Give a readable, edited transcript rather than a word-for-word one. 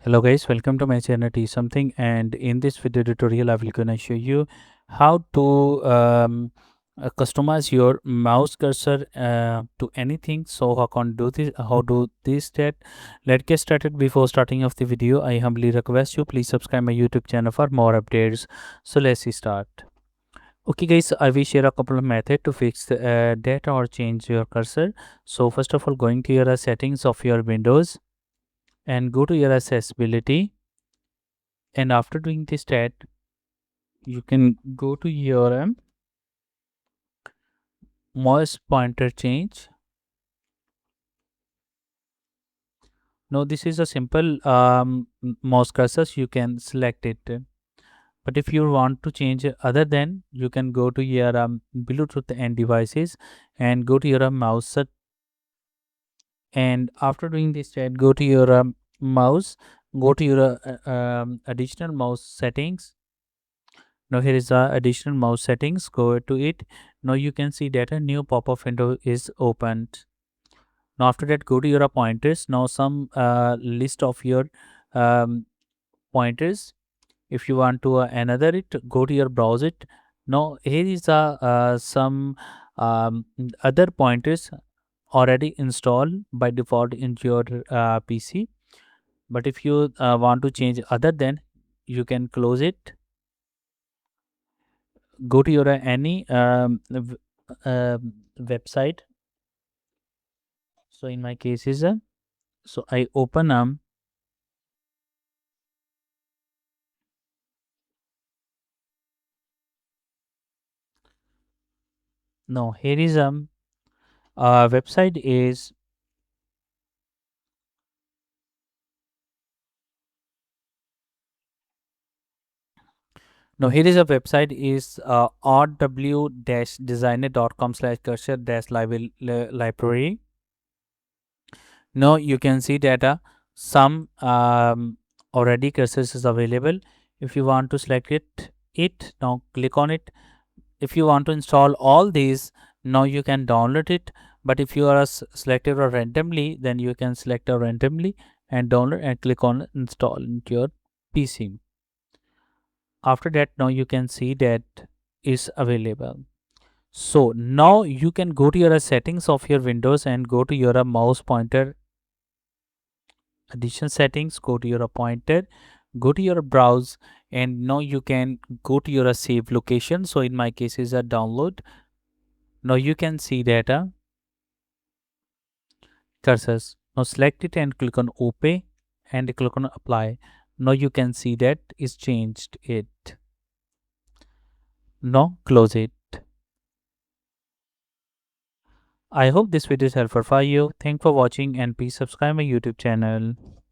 Hello guys, welcome to my channel T something, and in this video tutorial I will gonna show you how to customize your mouse cursor to anything. So how can do this, how do this that. Let's get started. Before starting off the video, I humbly request you please subscribe my YouTube channel for more updates. So let's start. Okay guys, I will share a couple of methods to fix that or change your cursor. So first of all, going to your settings of your Windows and go to your accessibility, and after doing this stat you can go to your mouse pointer change. Now this is a simple mouse cursor, you can select it. But if you want to change other, then you can go to your Bluetooth and devices and go to your mouse and after doing this stat go to your mouse, go to your additional mouse settings. Now here is the additional mouse settings, go to it. Now you can see that a new pop-up window is opened. Now after that go to your pointers. Now some list of your um, pointers. If you want to another it, go to your browse it. Now here is some other pointers already installed by default into your PC. But if you want to change other, then you can close it. Go to your any website. So in my case is so I open no, here is website is, no, here is a website is rw-designer.com/cursor-library. Now you can see that some already cursors is available. If you want to select it now click on it. If you want to install all these, now you can download it. But if you are selected or randomly, then you can select a randomly and download and click on install into your PC. After that, now you can see that is available. So now you can go to your settings of your Windows and go to your mouse pointer addition settings, go to your pointer, go to your browse, and now you can go to your save location. So in my case is a download. Now you can see data cursors. Now select it and click on OK and click on apply. Now you can see that is changed it. Now close it. I hope this video is helpful for you. Thanks for watching and please subscribe my YouTube channel.